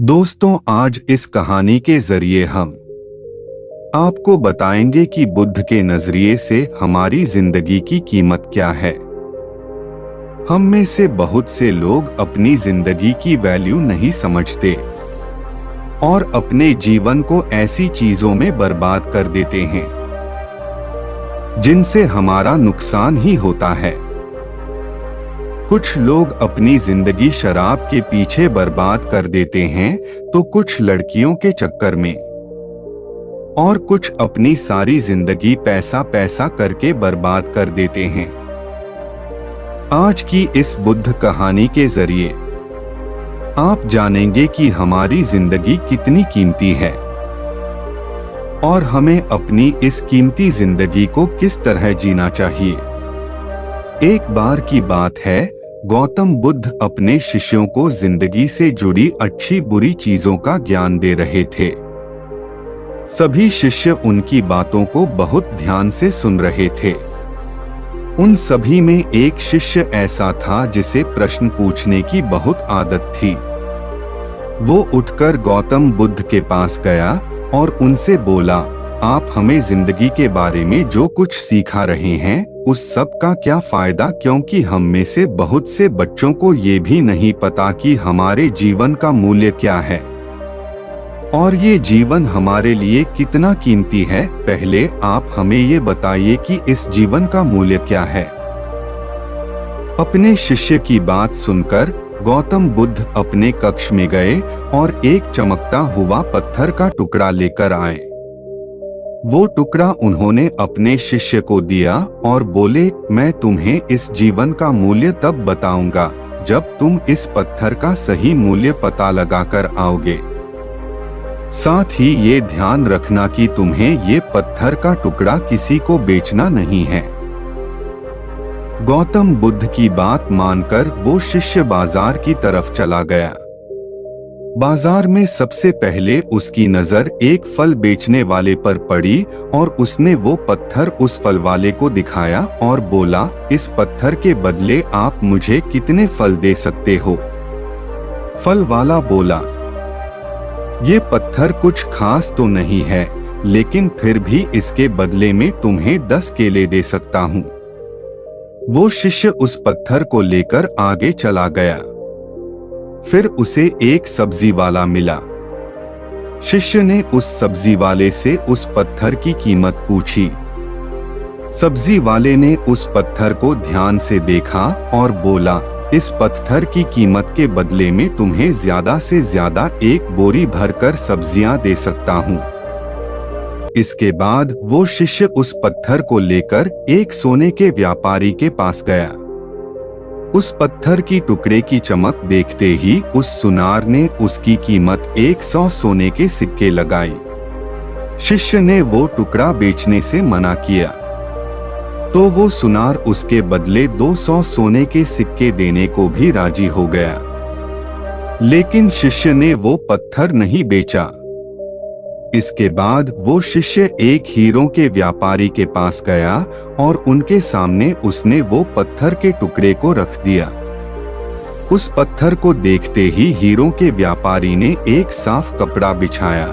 दोस्तों, आज इस कहानी के जरिए हम आपको बताएंगे कि बुद्ध के नजरिए से हमारी जिंदगी की कीमत क्या है। हम में से बहुत से लोग अपनी जिंदगी की वैल्यू नहीं समझते और अपने जीवन को ऐसी चीजों में बर्बाद कर देते हैं जिनसे हमारा नुकसान ही होता है। कुछ लोग अपनी जिंदगी शराब के पीछे बर्बाद कर देते हैं, तो कुछ लड़कियों के चक्कर में, और कुछ अपनी सारी जिंदगी पैसा पैसा करके बर्बाद कर देते हैं। आज की इस बुद्ध कहानी के जरिए आप जानेंगे कि हमारी जिंदगी कितनी कीमती है और हमें अपनी इस कीमती जिंदगी को किस तरह जीना चाहिए। एक बार की बात है, गौतम बुद्ध अपने शिष्यों को जिंदगी से जुड़ी अच्छी बुरी चीजों का ज्ञान दे रहे थे। सभी शिष्य उनकी बातों को बहुत ध्यान से सुन रहे थे। उन सभी में एक शिष्य ऐसा था जिसे प्रश्न पूछने की बहुत आदत थी। वो उठकर गौतम बुद्ध के पास गया और उनसे बोला, आप हमें जिंदगी के बारे में जो कुछ सिखा रहे हैं उस सब का क्या फायदा, क्योंकि हम में से बहुत से बच्चों को ये भी नहीं पता कि हमारे जीवन का मूल्य क्या है और ये जीवन हमारे लिए कितना कीमती है। पहले आप हमें ये बताइए कि इस जीवन का मूल्य क्या है। अपने शिष्य की बात सुनकर गौतम बुद्ध अपने कक्ष में गए और एक चमकता हुआ पत्थर का टुकड़ा लेकर आए। वो टुकड़ा उन्होंने अपने शिष्य को दिया और बोले, मैं तुम्हें इस जीवन का मूल्य तब बताऊंगा जब तुम इस पत्थर का सही मूल्य पता लगाकर आओगे। साथ ही ये ध्यान रखना कि तुम्हें ये पत्थर का टुकड़ा किसी को बेचना नहीं है। गौतम बुद्ध की बात मानकर वो शिष्य बाजार की तरफ चला गया। बाजार में सबसे पहले उसकी नजर एक फल बेचने वाले पर पड़ी और उसने वो पत्थर उस फल वाले को दिखाया और बोला, इस पत्थर के बदले आप मुझे कितने फल दे सकते हो। फल वाला बोला, ये पत्थर कुछ खास तो नहीं है, लेकिन फिर भी इसके बदले में तुम्हें 10 केले दे सकता हूँ। वो शिष्य उस पत्थर को लेकर आगे चला गया। फिर उसे एक सब्जी वाला मिला। शिष्य ने उस सब्जी वाले से उस पत्थर की कीमत पूछी। सब्जी वाले ने उस पत्थर को ध्यान से देखा और बोला, इस पत्थर की कीमत के बदले में तुम्हें ज्यादा से ज्यादा 1 बोरी भरकर सब्जियां दे सकता हूँ। इसके बाद वो शिष्य उस पत्थर को लेकर एक सोने के व्यापारी के पास गया। उस पत्थर की टुकड़े की चमक देखते ही उस सुनार ने उसकी कीमत 100 सोने के सिक्के लगाई। शिष्य ने वो टुकड़ा बेचने से मना किया, तो वो सुनार उसके बदले 200 सोने के सिक्के देने को भी राजी हो गया। लेकिन शिष्य ने वो पत्थर नहीं बेचा। इसके बाद वो शिष्य एक हीरों के व्यापारी के पास गया और उनके सामने उसने वो पत्थर के टुकड़े को रख दिया। उस पत्थर को देखते ही हीरों के व्यापारी ने एक साफ कपड़ा बिछाया,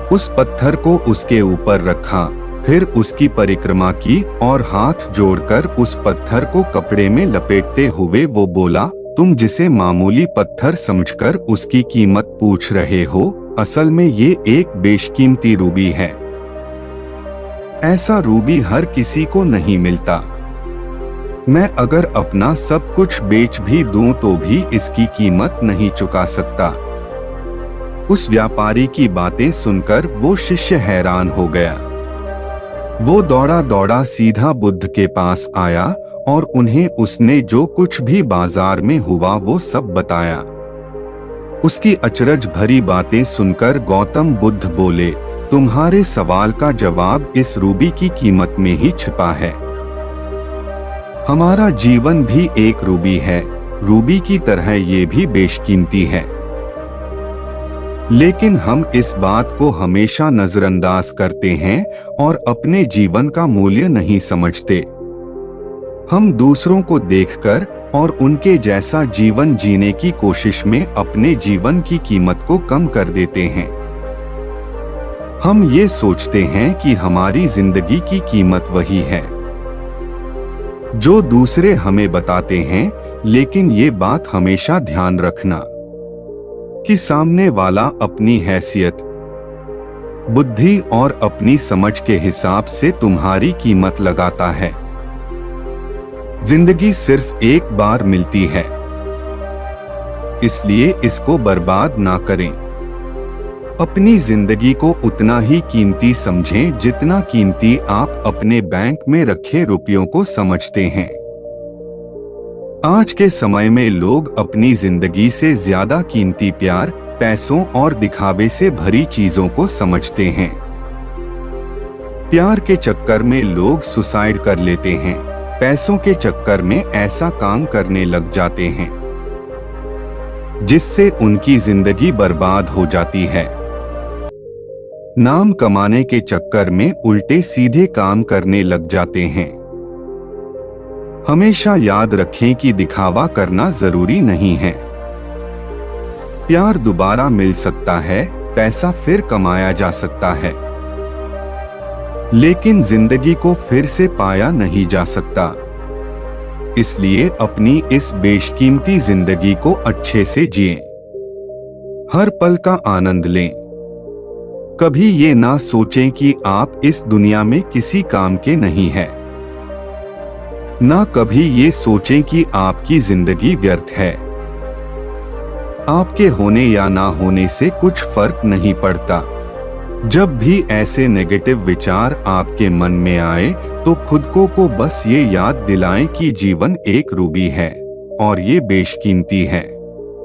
उस पत्थर को उसके ऊपर रखा, फिर उसकी परिक्रमा की और हाथ जोड़कर उस पत्थर को कपड़े में लपेटते हुए वो बोला, तुम जिसे मामूली पत्थर समझकर उसकी कीमत पूछ रहे हो, असल में ये एक बेशकीमती रूबी है। ऐसा रूबी हर किसी को नहीं मिलता। मैं अगर अपना सब कुछ बेच भी दूं तो भी इसकी कीमत नहीं चुका सकता। उस व्यापारी की बातें सुनकर वो शिष्य हैरान हो गया। वो दौड़ा दौड़ा सीधा बुद्ध के पास आया और उन्हें उसने जो कुछ भी बाजार में हुआ वो सब बताया। उसकी अचरज भरी बातें सुनकर गौतम बुद्ध बोले, तुम्हारे सवाल का जवाब इस रूबी की कीमत में ही छिपा है। हमारा जीवन भी एक रूबी है, रूबी की तरह ये भी बेशकीमती है। लेकिन हम इस बात को हमेशा नजरअंदाज करते हैं और अपने जीवन का मूल्य नहीं समझते। हम दूसरों को देखकर और उनके जैसा जीवन जीने की कोशिश में अपने जीवन की कीमत को कम कर देते हैं। हम ये सोचते हैं कि हमारी जिंदगी की कीमत वही है जो दूसरे हमें बताते हैं, लेकिन ये बात हमेशा ध्यान रखना कि सामने वाला अपनी हैसियत, बुद्धि और अपनी समझ के हिसाब से तुम्हारी कीमत लगाता है। जिंदगी सिर्फ एक बार मिलती है, इसलिए इसको बर्बाद ना करें। अपनी जिंदगी को उतना ही कीमती समझें जितना कीमती आप अपने बैंक में रखे रुपयों को समझते हैं। आज के समय में लोग अपनी जिंदगी से ज्यादा कीमती प्यार, पैसों और दिखावे से भरी चीजों को समझते हैं। प्यार के चक्कर में लोग सुसाइड कर लेते हैं, पैसों के चक्कर में ऐसा काम करने लग जाते हैं जिससे उनकी जिंदगी बर्बाद हो जाती है। नाम कमाने के चक्कर में उल्टे सीधे काम करने लग जाते हैं। हमेशा याद रखें कि दिखावा करना जरूरी नहीं है। प्यार दोबारा मिल सकता है, पैसा फिर कमाया जा सकता है, लेकिन जिंदगी को फिर से पाया नहीं जा सकता। इसलिए अपनी इस बेशकीमती जिंदगी को अच्छे से जिएं। हर पल का आनंद लें। कभी ये ना सोचें कि आप इस दुनिया में किसी काम के नहीं हैं। ना कभी ये सोचें कि आपकी जिंदगी व्यर्थ है। आपके होने या ना होने से कुछ फर्क नहीं पड़ता। जब भी ऐसे नेगेटिव विचार आपके मन में आए तो खुद को बस ये याद दिलाएं कि जीवन एक रूबी है और ये बेशकीमती है।